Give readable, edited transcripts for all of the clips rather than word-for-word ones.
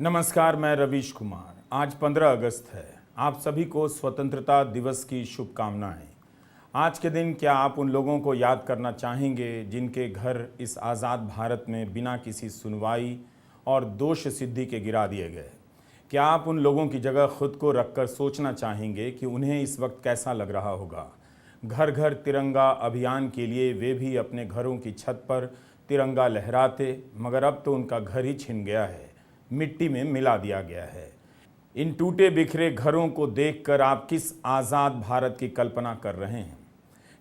नमस्कार, मैं रवीश कुमार। आज 15 अगस्त है। आप सभी को स्वतंत्रता दिवस की शुभकामनाएं। आज के दिन क्या आप उन लोगों को याद करना चाहेंगे जिनके घर इस आज़ाद भारत में बिना किसी सुनवाई और दोष सिद्धि के गिरा दिए गए? क्या आप उन लोगों की जगह खुद को रखकर सोचना चाहेंगे कि उन्हें इस वक्त कैसा लग रहा होगा? घर घर तिरंगा अभियान के लिए वे भी अपने घरों की छत पर तिरंगा लहराते, मगर अब तो उनका घर ही छिन गया है, मिट्टी में मिला दिया गया है। इन टूटे बिखरे घरों को देखकर आप किस आज़ाद भारत की कल्पना कर रहे हैं?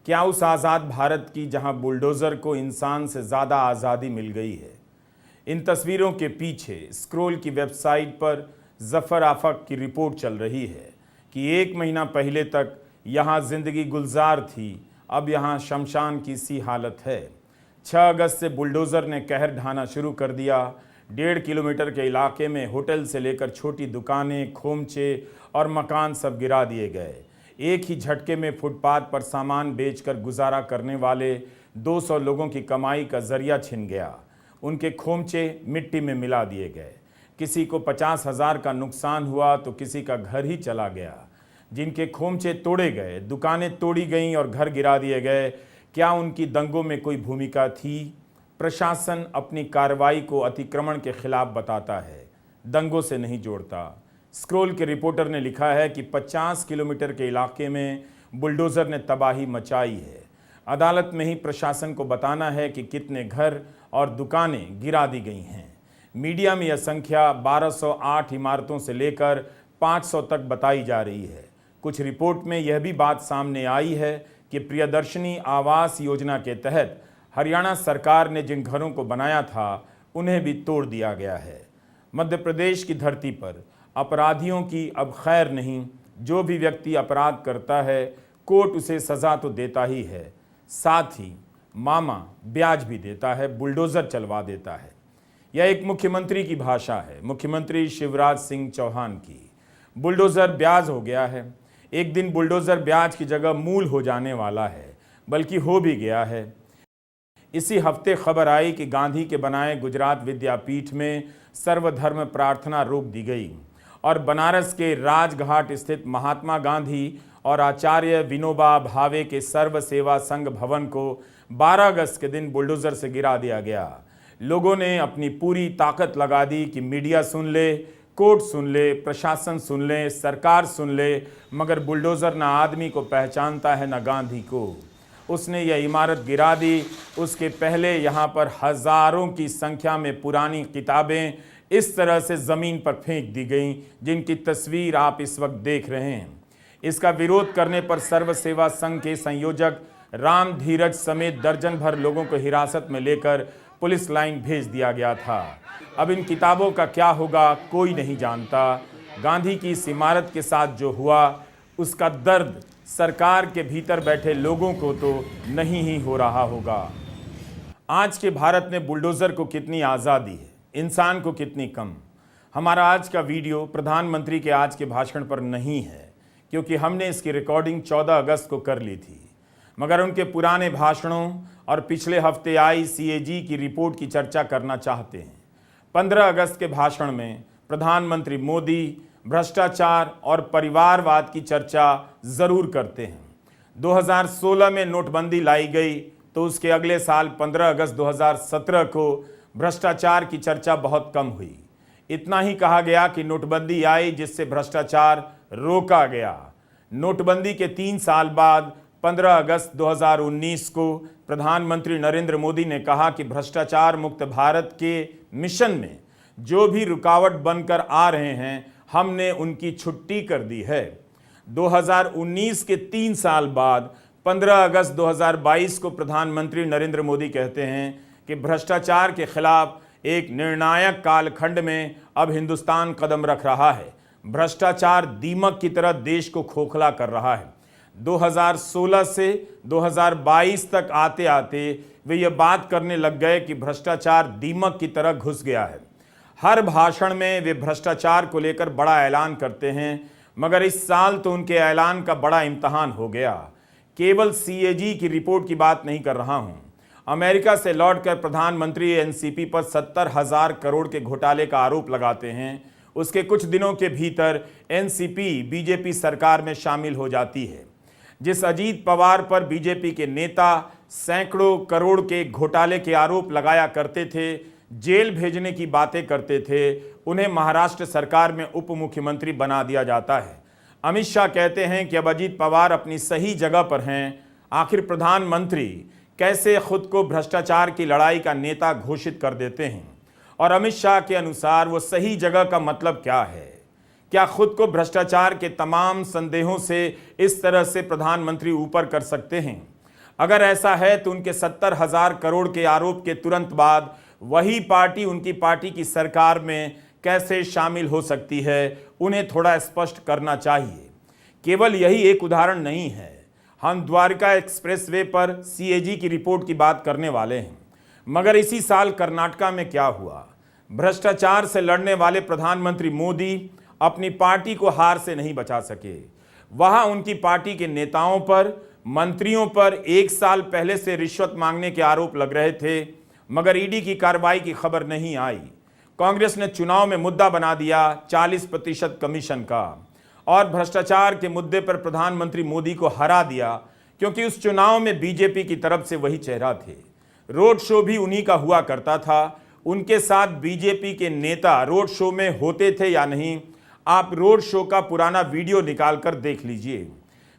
क्या उस आज़ाद भारत की जहां बुलडोज़र को इंसान से ज़्यादा आज़ादी मिल गई है? इन तस्वीरों के पीछे स्क्रोल की वेबसाइट पर ज़फ़र आफ़क की रिपोर्ट चल रही है कि 1 महीना पहले तक यहाँ ज़िंदगी गुलजार थी, अब यहाँ शमशान की सी हालत है। 6 अगस्त से बुलडोज़र ने कहर ढाना शुरू कर दिया। 1.5 किलोमीटर के इलाके में होटल से लेकर छोटी दुकानें, खोमचे और मकान सब गिरा दिए गए। एक ही झटके में फुटपाथ पर सामान बेचकर गुजारा करने वाले 200 लोगों की कमाई का जरिया छिन गया। उनके खोमचे मिट्टी में मिला दिए गए। किसी को 50,000 का नुकसान हुआ तो किसी का घर ही चला गया। जिनके खोमचे तोड़े गए, दुकानें तोड़ी गईं और घर गिरा दिए गए, क्या उनकी दंगों में कोई भूमिका थी? प्रशासन अपनी कार्रवाई को अतिक्रमण के खिलाफ बताता है, दंगों से नहीं जोड़ता। स्क्रोल के रिपोर्टर ने लिखा है कि 50 किलोमीटर के इलाके में बुलडोज़र ने तबाही मचाई है। अदालत में ही प्रशासन को बताना है कि कितने घर और दुकानें गिरा दी गई हैं। मीडिया में यह संख्या 1208 इमारतों से लेकर 500 तक बताई जा रही है। कुछ रिपोर्ट में यह भी बात सामने आई है कि प्रियदर्शनी आवास योजना के तहत हरियाणा सरकार ने जिन घरों को बनाया था उन्हें भी तोड़ दिया गया है। मध्य प्रदेश की धरती पर अपराधियों की अब खैर नहीं। जो भी व्यक्ति अपराध करता है, कोर्ट उसे सज़ा तो देता ही है, साथ ही मामा ब्याज भी देता है, बुलडोज़र चलवा देता है। यह एक मुख्यमंत्री की भाषा है, मुख्यमंत्री शिवराज सिंह चौहान की। बुलडोज़र ब्याज हो गया है। एक दिन बुलडोज़र ब्याज की जगह मूल हो जाने वाला है, बल्कि हो भी गया है। इसी हफ्ते खबर आई कि गांधी के बनाए गुजरात विद्यापीठ में सर्वधर्म प्रार्थना रोक दी गई और बनारस के राजघाट स्थित महात्मा गांधी और आचार्य विनोबा भावे के सर्व सेवा संघ भवन को 12 अगस्त के दिन बुलडोज़र से गिरा दिया गया। लोगों ने अपनी पूरी ताकत लगा दी कि मीडिया सुन ले, कोर्ट सुन ले, प्रशासन सुन ले, सरकार सुन ले, मगर बुलडोज़र ना आदमी को पहचानता है ना गांधी को। उसने यह इमारत गिरा दी। उसके पहले यहाँ पर हज़ारों की संख्या में पुरानी किताबें इस तरह से ज़मीन पर फेंक दी गईं, जिनकी तस्वीर आप इस वक्त देख रहे हैं। इसका विरोध करने पर सर्व सेवा संघ के संयोजक राम धीरज समेत दर्जन भर लोगों को हिरासत में लेकर पुलिस लाइन भेज दिया गया था। अब इन किताबों का क्या होगा, कोई नहीं जानता। गांधी की इस इमारत के साथ जो हुआ, उसका दर्द सरकार के भीतर बैठे लोगों को तो नहीं ही हो रहा होगा। आज के भारत ने बुलडोज़र को कितनी आज़ादी है, इंसान को कितनी कम। हमारा आज का वीडियो प्रधानमंत्री के आज के भाषण पर नहीं है, क्योंकि हमने इसकी रिकॉर्डिंग 14 अगस्त को कर ली थी, मगर उनके पुराने भाषणों और पिछले हफ्ते आई CAG की रिपोर्ट की चर्चा करना चाहते हैं। 15 अगस्त के भाषण में प्रधानमंत्री मोदी भ्रष्टाचार और परिवारवाद की चर्चा ज़रूर करते हैं। 2016 में नोटबंदी लाई गई तो उसके अगले साल 15 अगस्त 2017 को भ्रष्टाचार की चर्चा बहुत कम हुई। इतना ही कहा गया कि नोटबंदी आई जिससे भ्रष्टाचार रोका गया। नोटबंदी के 3 साल बाद 15 अगस्त 2019 को प्रधानमंत्री नरेंद्र मोदी ने कहा कि भ्रष्टाचार मुक्त भारत के मिशन में जो भी रुकावट बनकर आ रहे हैं, हमने उनकी छुट्टी कर दी है। 2019 के 3 साल बाद 15 अगस्त 2022 को प्रधानमंत्री नरेंद्र मोदी कहते हैं कि भ्रष्टाचार के खिलाफ एक निर्णायक कालखंड में अब हिंदुस्तान कदम रख रहा है। भ्रष्टाचार दीमक की तरह देश को खोखला कर रहा है। 2016 से 2022 तक आते आते वे ये बात करने लग गए कि भ्रष्टाचार दीमक की तरह घुस गया है। हर भाषण में वे भ्रष्टाचार को लेकर बड़ा ऐलान करते हैं, मगर इस साल तो उनके ऐलान का बड़ा इम्तहान हो गया। केवल CAG की रिपोर्ट की बात नहीं कर रहा हूं, अमेरिका से लौटकर प्रधानमंत्री एनसीपी पर 70,000 करोड़ के घोटाले का आरोप लगाते हैं, उसके कुछ दिनों के भीतर एनसीपी बीजेपी सरकार में शामिल हो जाती है। जिस अजीत पवार पर बीजेपी के नेता सैकड़ों करोड़ के घोटाले के आरोप लगाया करते थे, जेल भेजने की बातें करते थे, उन्हें महाराष्ट्र सरकार में उप मुख्यमंत्री बना दिया जाता है। अमित शाह कहते हैं कि अब अजीत पवार अपनी सही जगह पर हैं। आखिर प्रधानमंत्री कैसे खुद को भ्रष्टाचार की लड़ाई का नेता घोषित कर देते हैं? और अमित शाह के अनुसार वो सही जगह का मतलब क्या है? क्या खुद को भ्रष्टाचार के तमाम संदेहों से इस तरह से प्रधानमंत्री ऊपर कर सकते हैं? अगर ऐसा है तो उनके 70,000 करोड़ के आरोप के तुरंत बाद वही पार्टी उनकी पार्टी की सरकार में कैसे शामिल हो सकती है? उन्हें थोड़ा स्पष्ट करना चाहिए। केवल यही एक उदाहरण नहीं है। हम द्वारका एक्सप्रेसवे पर सीएजी की रिपोर्ट की बात करने वाले हैं, मगर इसी साल कर्नाटका में क्या हुआ? भ्रष्टाचार से लड़ने वाले प्रधानमंत्री मोदी अपनी पार्टी को हार से नहीं बचा सके। वहां उनकी पार्टी के नेताओं पर, मंत्रियों पर 1 साल पहले से रिश्वत मांगने के आरोप लग रहे थे, मगर ईडी की कार्रवाई की खबर नहीं आई। कांग्रेस ने चुनाव में मुद्दा बना दिया 40% कमीशन का और भ्रष्टाचार के मुद्दे पर प्रधानमंत्री मोदी को हरा दिया, क्योंकि उस चुनाव में बीजेपी की तरफ से वही चेहरा थे। रोड शो भी उन्हीं का हुआ करता था। उनके साथ बीजेपी के नेता रोड शो में होते थे या नहीं, आप रोड शो का पुराना वीडियो निकालकर देख लीजिए।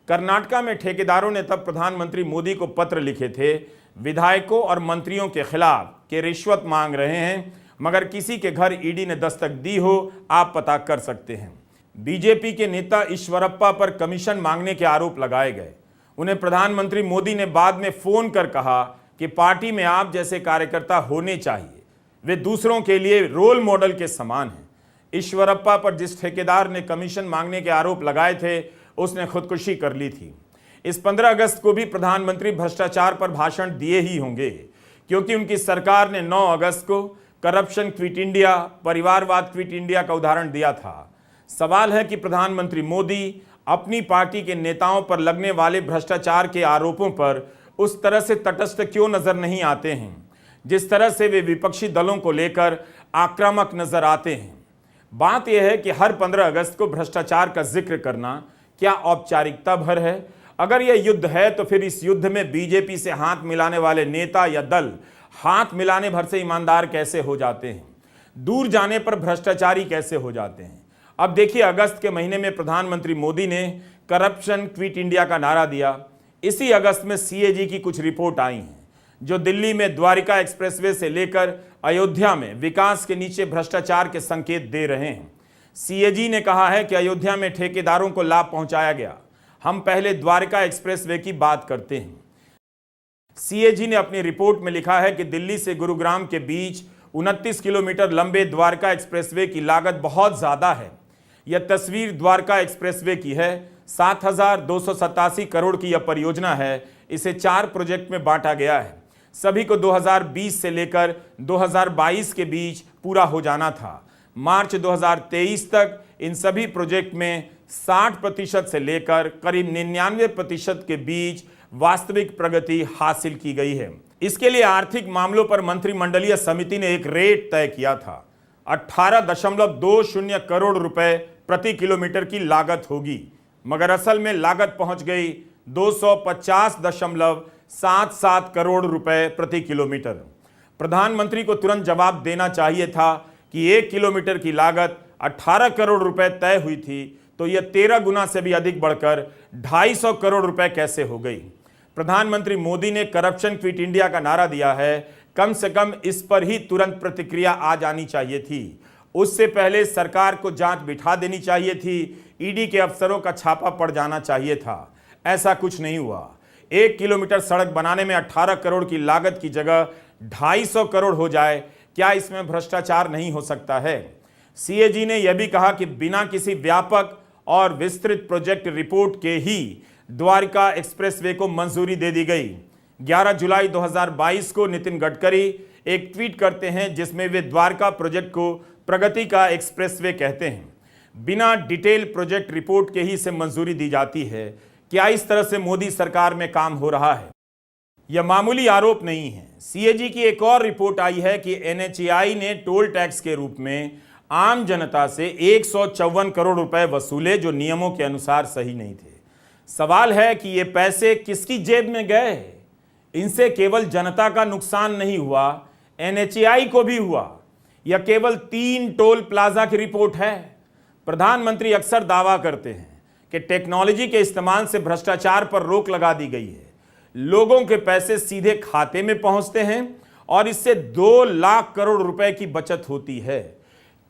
कर्नाटका में ठेकेदारों ने तब प्रधानमंत्री मोदी को पत्र लिखे थे, विधायकों और मंत्रियों के खिलाफ कि रिश्वत मांग रहे हैं, मगर किसी के घर ईडी ने दस्तक दी हो, आप पता कर सकते हैं। बीजेपी के नेता ईश्वरप्पा पर कमीशन मांगने के आरोप लगाए गए। उन्हें प्रधानमंत्री मोदी ने बाद में फोन कर कहा कि पार्टी में आप जैसे कार्यकर्ता होने चाहिए, वे दूसरों के लिए रोल मॉडल के समान हैं। ईश्वरप्पा पर जिस ठेकेदार ने कमीशन मांगने के आरोप लगाए थे, उसने खुदकुशी कर ली थी। इस 15 अगस्त को भी प्रधानमंत्री भ्रष्टाचार पर भाषण दिए ही होंगे, क्योंकि उनकी सरकार ने 9 अगस्त को करप्शन क्विट इंडिया, परिवारवाद क्विट इंडिया का उदाहरण दिया था। सवाल है कि प्रधानमंत्री मोदी अपनी पार्टी के नेताओं पर लगने वाले भ्रष्टाचार के आरोपों पर उस तरह से तटस्थ क्यों नजर नहीं आते हैं, जिस तरह से वे विपक्षी दलों को लेकर आक्रामक नजर आते हैं। बात यह है कि हर 15 अगस्त को भ्रष्टाचार का जिक्र करना क्या औपचारिकता भर है? अगर यह युद्ध है तो फिर इस युद्ध में बीजेपी से हाथ मिलाने वाले नेता या दल हाथ मिलाने भर से ईमानदार कैसे हो जाते हैं? दूर जाने पर भ्रष्टाचारी कैसे हो जाते हैं? अब देखिए, अगस्त के महीने में प्रधानमंत्री मोदी ने करप्शन क्विट इंडिया का नारा दिया। इसी अगस्त में सीएजी की कुछ रिपोर्ट आई हैं, जो दिल्ली में द्वारका एक्सप्रेसवे से लेकर अयोध्या में विकास के नीचे भ्रष्टाचार के संकेत दे रहे हैं। सीएजी ने कहा है कि अयोध्या में ठेकेदारों को लाभ पहुंचाया गया। हम पहले द्वारका एक्सप्रेसवे की बात करते हैं। सीएजी ने अपनी रिपोर्ट में लिखा है कि दिल्ली से गुरुग्राम के बीच 29 किलोमीटर लंबे द्वारका एक्सप्रेसवे की लागत बहुत ज्यादा है। यह तस्वीर द्वारका एक्सप्रेसवे की है। 7,287 करोड़ की यह परियोजना है। इसे 4 प्रोजेक्ट में बांटा गया है। सभी को 2020 से लेकर 2022 के बीच पूरा हो जाना था। मार्च 2023 तक इन सभी प्रोजेक्ट में 60% से लेकर करीब 99% के बीच वास्तविक प्रगति हासिल की गई है। इसके लिए आर्थिक मामलों पर मंत्रिमंडलीय समिति ने एक रेट तय किया था। 18.20 करोड़ रुपए प्रति किलोमीटर की लागत होगी, मगर असल में लागत पहुंच गई 250.77 करोड़ रुपए प्रति किलोमीटर। प्रधानमंत्री को तुरंत जवाब देना चाहिए था कि 1 किलोमीटर की लागत 18 करोड़ रुपए तय हुई थी, तो यह 13 गुना से भी अधिक बढ़कर 250 करोड़ रुपए कैसे हो गई? प्रधानमंत्री मोदी ने करप्शन क्विट इंडिया का नारा दिया है, कम से कम इस पर ही तुरंत प्रतिक्रिया आ जानी चाहिए थी। उससे पहले सरकार को जांच बिठा देनी चाहिए थी, ईडी के अफसरों का छापा पड़ जाना चाहिए था। ऐसा कुछ नहीं हुआ। 1 किलोमीटर सड़क बनाने में 18 करोड़ की लागत की जगह 250 करोड़ हो जाए, क्या इसमें भ्रष्टाचार नहीं हो सकता है? सीएजी ने यह भी कहा कि बिना किसी व्यापक और विस्तृत प्रोजेक्ट रिपोर्ट के ही द्वारका एक्सप्रेसवे को मंजूरी दे दी गई। 11 जुलाई 2022 को नितिन गडकरी एक ट्वीट करते हैं, जिसमें वे द्वारका प्रोजेक्ट को प्रगति का एक्सप्रेसवे कहते हैं। बिना डिटेल प्रोजेक्ट रिपोर्ट के ही इसे मंजूरी दी जाती है। क्या इस तरह से मोदी सरकार में काम हो रहा है? यह मामूली आरोप नहीं है। सीएजी की एक और रिपोर्ट आई है कि एनएचएआई ने टोल टैक्स के रूप में आम जनता से 154 करोड़ रुपए वसूले, जो नियमों के अनुसार सही नहीं थे। सवाल है कि ये पैसे किसकी जेब में गए? इनसे केवल जनता का नुकसान नहीं हुआ, एनएचएआई को भी हुआ। यह केवल 3 टोल प्लाजा की रिपोर्ट है। प्रधानमंत्री अक्सर दावा करते हैं कि टेक्नोलॉजी के इस्तेमाल से भ्रष्टाचार पर रोक लगा दी गई है। लोगों के पैसे सीधे खाते में पहुंचते हैं और इससे 2 लाख करोड़ रुपए की बचत होती है।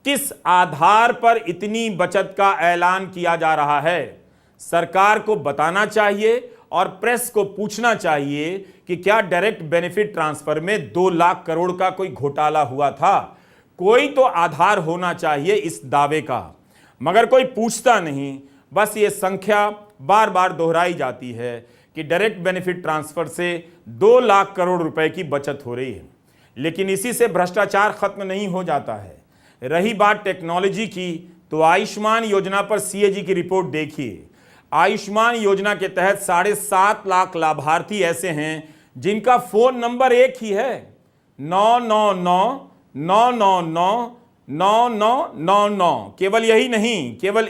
किस आधार पर इतनी बचत का ऐलान किया जा रहा है? सरकार को बताना चाहिए और प्रेस को पूछना चाहिए कि क्या डायरेक्ट बेनिफिट ट्रांसफर में 2 लाख करोड़ का कोई घोटाला हुआ था? कोई तो आधार होना चाहिए इस दावे का, मगर कोई पूछता नहीं। बस ये संख्या बार बार दोहराई जाती है कि डायरेक्ट बेनिफिट ट्रांसफर से 2 लाख करोड़ रुपए की बचत हो रही है। लेकिन इसी से भ्रष्टाचार खत्म नहीं हो जाता है। रही बात टेक्नोलॉजी की, तो आयुष्मान योजना पर सीएजी की रिपोर्ट देखिए। आयुष्मान योजना के तहत 7.5 लाख लाभार्थी ऐसे हैं जिनका फोन नंबर एक ही है, 999-999-9999। केवल यही नहीं, केवल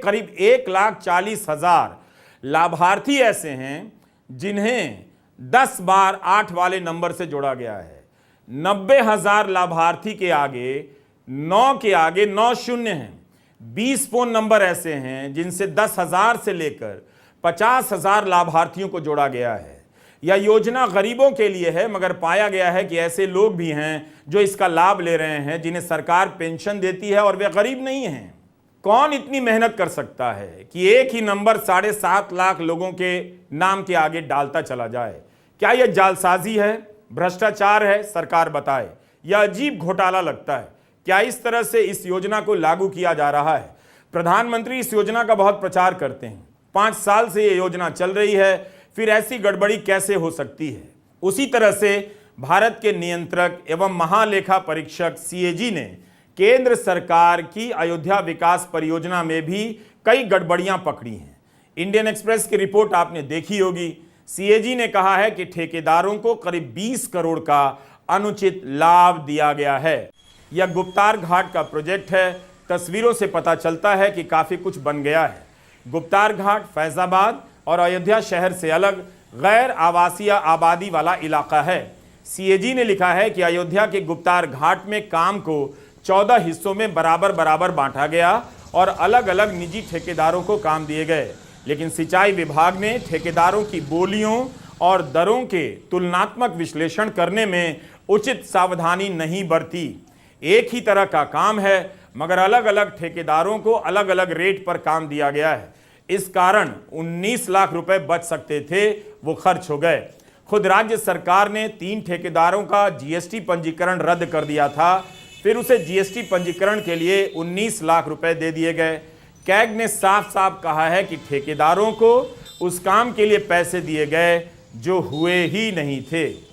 करीब 1,40,000 लाभार्थी ऐसे हैं जिन्हें 10 बार 8 वाले नंबर से जोड़ा गया है। 90,000 लाभार्थी के आगे 9 शून्य हैं। 20 फोन नंबर ऐसे हैं जिनसे 10,000 से लेकर 50,000 लाभार्थियों को जोड़ा गया है। यह योजना गरीबों के लिए है, मगर पाया गया है कि ऐसे लोग भी हैं जो इसका लाभ ले रहे हैं, जिन्हें सरकार पेंशन देती है और वे गरीब नहीं हैं। कौन इतनी मेहनत कर सकता है कि एक ही नंबर 7.5 लाख लोगों के नाम के आगे डालता चला जाए? क्या यह जालसाजी है, भ्रष्टाचार है? सरकार बताए। यह अजीब घोटाला लगता है। क्या इस तरह से इस योजना को लागू किया जा रहा है? प्रधानमंत्री इस योजना का बहुत प्रचार करते हैं। 5 साल से यह योजना चल रही है, फिर ऐसी गड़बड़ी कैसे हो सकती है? उसी तरह से भारत के नियंत्रक एवं महालेखा परीक्षक सीएजी ने केंद्र सरकार की अयोध्या विकास परियोजना में भी कई गड़बड़ियां पकड़ी हैं। इंडियन एक्सप्रेस की रिपोर्ट आपने देखी होगी। सीएजी ने कहा है कि ठेकेदारों को करीब 20 करोड़ का अनुचित लाभ दिया गया है। यह गुप्तार घाट का प्रोजेक्ट है। तस्वीरों से पता चलता है कि काफी कुछ बन गया है। गुप्तार घाट फैजाबाद और अयोध्या शहर से अलग गैर आवासीय आबादी वाला इलाका है। सीएजी ने लिखा है कि अयोध्या के गुप्तार घाट में काम को 14 हिस्सों में बराबर बराबर बांटा गया और अलग अलग निजी ठेकेदारों को काम दिए गए। लेकिन सिंचाई विभाग ने ठेकेदारों की बोलियों और दरों के तुलनात्मक विश्लेषण करने में उचित सावधानी नहीं बरती। एक ही तरह का काम है, मगर अलग अलग ठेकेदारों को अलग अलग रेट पर काम दिया गया है। इस कारण 19 लाख रुपए बच सकते थे, वो खर्च हो गए। खुद राज्य सरकार ने 3 ठेकेदारों का जीएसटी पंजीकरण रद्द कर दिया था, फिर उसे जीएसटी पंजीकरण के लिए 19 लाख रुपए दे दिए गए। कैग ने साफ साफ कहा है कि ठेकेदारों को उस काम के लिए पैसे दिए गए जो हुए ही नहीं थे।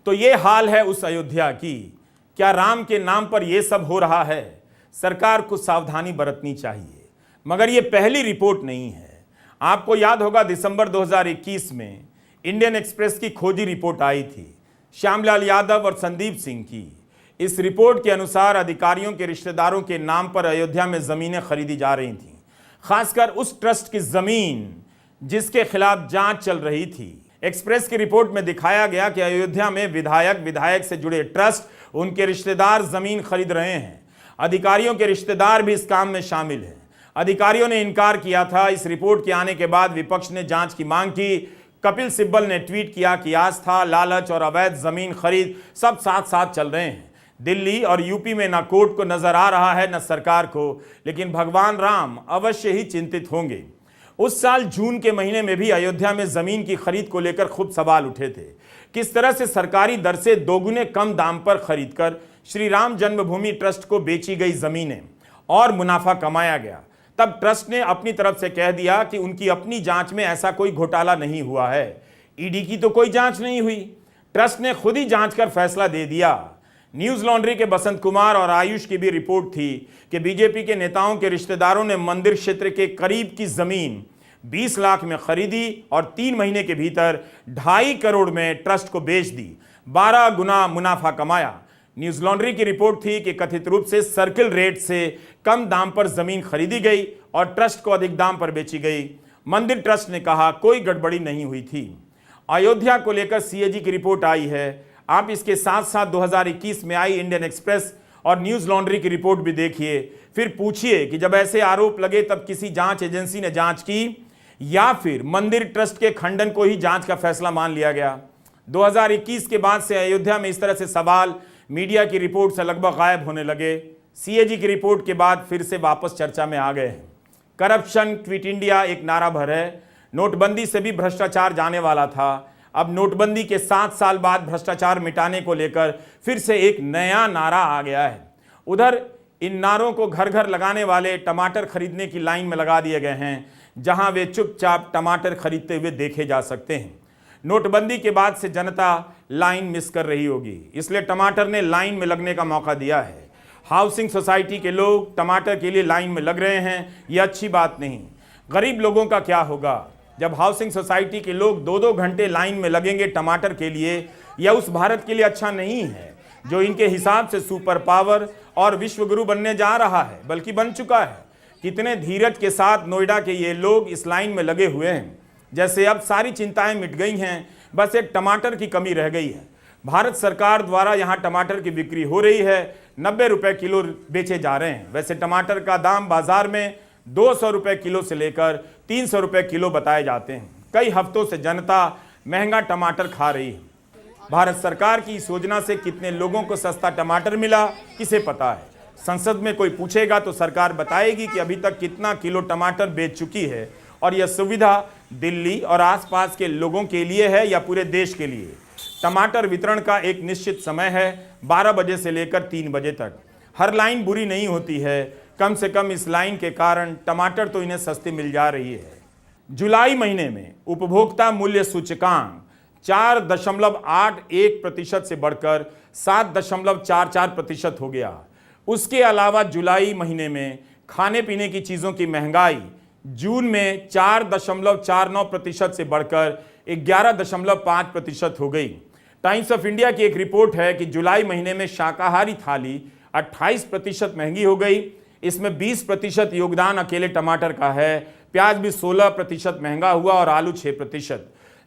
तो ये हाल है उस अयोध्या की। क्या राम के नाम पर यह सब हो रहा है? सरकार को सावधानी बरतनी चाहिए। मगर यह पहली रिपोर्ट नहीं है। आपको याद होगा दिसंबर 2021 में इंडियन एक्सप्रेस की खोजी रिपोर्ट आई थी, श्यामलाल यादव और संदीप सिंह की। इस रिपोर्ट के अनुसार अधिकारियों के रिश्तेदारों के नाम पर अयोध्या में जमीनें खरीदी जा रही थीं, खासकर उस ट्रस्ट की जमीन जिसके खिलाफ जांच चल रही थी। एक्सप्रेस की रिपोर्ट में दिखाया गया कि अयोध्या में विधायक से जुड़े ट्रस्ट उनके रिश्तेदार जमीन खरीद रहे हैं। अधिकारियों के रिश्तेदार भी इस काम में शामिल हैं। अधिकारियों ने इनकार किया था। इस रिपोर्ट के आने के बाद विपक्ष ने जांच की मांग की। कपिल सिब्बल ने ट्वीट किया कि आस्था, लालच और अवैध जमीन खरीद सब साथ साथ चल रहे हैं। दिल्ली और यूपी में न कोर्ट को नजर आ रहा है न सरकार को, लेकिन भगवान राम अवश्य ही चिंतित होंगे। उस साल जून के महीने में भी अयोध्या में जमीन की खरीद को लेकर खूब सवाल उठे थे। किस तरह से सरकारी दर से दोगुने कम दाम पर खरीदकर श्री राम जन्मभूमि ट्रस्ट को बेची गई जमीनें और मुनाफा कमाया गया। तब ट्रस्ट ने अपनी तरफ से कह दिया कि उनकी अपनी जांच में ऐसा कोई घोटाला नहीं हुआ है। ईडी की तो कोई जांच नहीं हुई, ट्रस्ट ने खुद ही जांच कर फैसला दे दिया। न्यूज लॉन्ड्री के बसंत कुमार और आयुष की भी रिपोर्ट थी कि बीजेपी के नेताओं के रिश्तेदारों ने मंदिर क्षेत्र के करीब की जमीन 20 लाख में खरीदी और 3 महीने के भीतर 2.5 करोड़ में ट्रस्ट को बेच दी, 12 गुना मुनाफा कमाया। न्यूज लॉन्ड्री की रिपोर्ट थी कि कथित रूप से सर्किल रेट से कम दाम पर जमीन खरीदी गई और ट्रस्ट को अधिक दाम पर बेची गई। मंदिर ट्रस्ट ने कहा कोई गड़बड़ी नहीं हुई थी। अयोध्या को लेकर सीएजी की रिपोर्ट आई है। आप इसके साथ साथ 2021 में आई इंडियन एक्सप्रेस और न्यूज लॉन्ड्री की रिपोर्ट भी देखिए, फिर पूछिए कि जब ऐसे आरोप लगे तब किसी जांच एजेंसी ने जांच की या फिर मंदिर ट्रस्ट के खंडन को ही जांच का फैसला मान लिया गया। 2021 के बाद से अयोध्या में इस तरह से सवाल मीडिया की रिपोर्ट से लगभग गायब होने लगे। सीएजी की रिपोर्ट के बाद फिर से वापस चर्चा में आ गए हैं। करप्शन क्विट इंडिया एक नारा भर है। नोटबंदी से भी भ्रष्टाचार जाने वाला था। अब नोटबंदी के 7 साल बाद भ्रष्टाचार मिटाने को लेकर फिर से एक नया नारा आ गया है। उधर इन नारों को घर घर लगाने वाले टमाटर खरीदने की लाइन में लगा दिए गए हैं, जहां वे चुपचाप टमाटर खरीदते हुए देखे जा सकते हैं। नोटबंदी के बाद से जनता लाइन मिस कर रही होगी, इसलिए टमाटर ने लाइन में लगने का मौका दिया है। हाउसिंग सोसाइटी के लोग टमाटर के लिए लाइन में लग रहे हैं, यह अच्छी बात नहीं। गरीब लोगों का क्या होगा जब हाउसिंग सोसाइटी के लोग 2-2 घंटे लाइन में लगेंगे टमाटर के लिए? यह उस भारत के लिए अच्छा नहीं है जो इनके हिसाब से सुपर पावर और विश्वगुरु बनने जा रहा है, बल्कि बन चुका है। कितने धीरज के साथ नोएडा के ये लोग इस लाइन में लगे हुए हैं, जैसे अब सारी चिंताएं मिट गई हैं, बस एक टमाटर की कमी रह गई है। भारत सरकार द्वारा यहाँ टमाटर की बिक्री हो रही है, 90 रुपए किलो बेचे जा रहे हैं। वैसे टमाटर का दाम बाजार में 200 रुपए किलो से लेकर 300 रुपए किलो बताए जाते हैं। कई हफ्तों से जनता महंगा टमाटर खा रही है। भारत सरकार की इस योजना से कितने लोगों को सस्ता टमाटर मिला, किसे पता है? संसद में कोई पूछेगा तो सरकार बताएगी कि अभी तक कितना किलो टमाटर बेच चुकी है, और यह सुविधा दिल्ली और आसपास के लोगों के लिए है या पूरे देश के लिए। टमाटर वितरण का एक निश्चित समय है, 12 बजे से लेकर 3 बजे तक। हर लाइन बुरी नहीं होती है, कम से कम इस लाइन के कारण टमाटर तो इन्हें सस्ती मिल जा रही है। जुलाई महीने में उपभोक्ता मूल्य सूचकांक 4.81% से बढ़कर 7.44% हो गया। उसके अलावा जुलाई महीने में खाने पीने की चीज़ों की महंगाई जून में 4.49% से बढ़कर 11.5% हो गई। टाइम्स ऑफ इंडिया की एक रिपोर्ट है कि जुलाई महीने में शाकाहारी थाली 28% महंगी हो गई। इसमें 20% योगदान अकेले टमाटर का है। प्याज भी 16% महंगा हुआ और आलू 6%।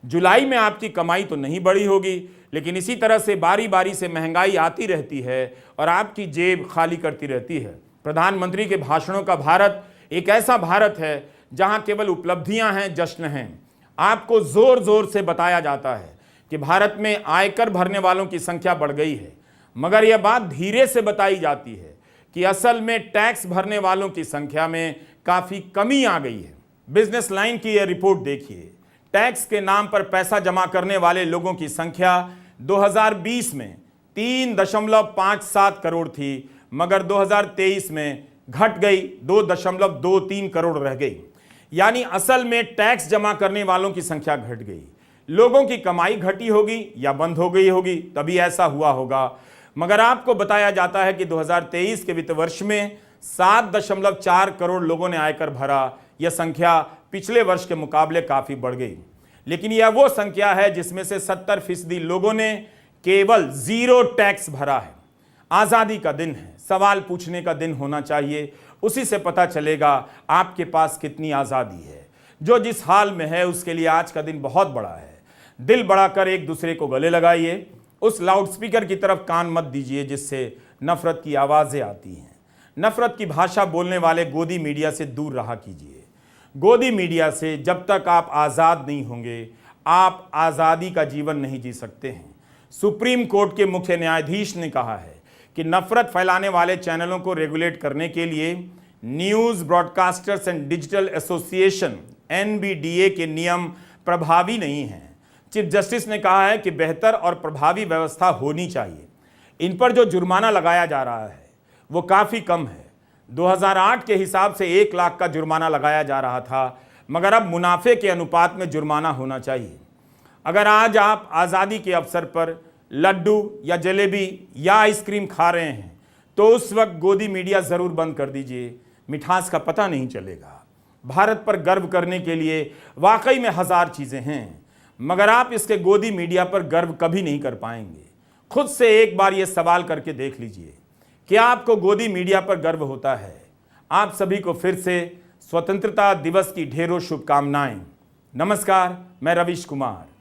जुलाई में आपकी कमाई तो नहीं बढ़ी होगी, लेकिन इसी तरह से बारी बारी से महंगाई आती रहती है और आपकी जेब खाली करती रहती है। प्रधानमंत्री के भाषणों का भारत एक ऐसा भारत है जहां केवल उपलब्धियां हैं, जश्न हैं। आपको जोर जोर से बताया जाता है कि भारत में आयकर भरने वालों की संख्या बढ़ गई है, मगर यह बात धीरे से बताई जाती है कि असल में टैक्स भरने वालों की संख्या में काफी कमी आ गई है। बिजनेस लाइन की यह रिपोर्ट देखिए। टैक्स के नाम पर पैसा जमा करने वाले लोगों की संख्या 2020 में 3.57 करोड़ थी, मगर 2023 में घट गई, 2.23 करोड़ रह गई। यानी असल में टैक्स जमा करने वालों की संख्या घट गई। लोगों की कमाई घटी होगी या बंद हो गई होगी, तभी ऐसा हुआ होगा। मगर आपको बताया जाता है कि 2023 के वित्त वर्ष में 7.4 करोड़ लोगों ने आयकर भरा। यह संख्या पिछले वर्ष के मुकाबले काफी बढ़ गई, लेकिन यह वो संख्या है जिसमें से 70% लोगों ने केवल 0 टैक्स भरा है। आजादी का दिन है, सवाल पूछने का दिन होना चाहिए। उसी से पता चलेगा आपके पास कितनी आजादी है। जो जिस हाल में है उसके लिए आज का दिन बहुत बड़ा है। दिल बढ़ाकर एक दूसरे को गले लगाइए। उस लाउडस्पीकर की तरफ कान मत दीजिए जिससे नफरत की आवाजें आती हैं। नफरत की भाषा बोलने वाले गोदी मीडिया से दूर रहा कीजिए। गोदी मीडिया से जब तक आप आज़ाद नहीं होंगे, आप आज़ादी का जीवन नहीं जी सकते हैं। सुप्रीम कोर्ट के मुख्य न्यायाधीश ने कहा है कि नफरत फैलाने वाले चैनलों को रेगुलेट करने के लिए news broadcasters and digital association NBDA के नियम प्रभावी नहीं हैं। चीफ जस्टिस ने कहा है कि बेहतर और प्रभावी व्यवस्था होनी चाहिए। इन पर जो जुर्माना लगाया जा रहा है वो काफ़ी कम है। 2008 के हिसाब से 1 लाख का जुर्माना लगाया जा रहा था, मगर अब मुनाफे के अनुपात में जुर्माना होना चाहिए। अगर आज आप आज़ादी के अवसर पर लड्डू या जलेबी या आइसक्रीम खा रहे हैं तो उस वक्त गोदी मीडिया ज़रूर बंद कर दीजिए, मिठास का पता नहीं चलेगा। भारत पर गर्व करने के लिए वाकई में हजार चीजें हैं, मगर आप इसके गोदी मीडिया पर गर्व कभी नहीं कर पाएंगे। खुद से एक बार यह सवाल करके देख लीजिए कि आपको गोदी मीडिया पर गर्व होता है। आप सभी को फिर से स्वतंत्रता दिवस की ढेरों शुभकामनाएं। नमस्कार, मैं रवीश कुमार।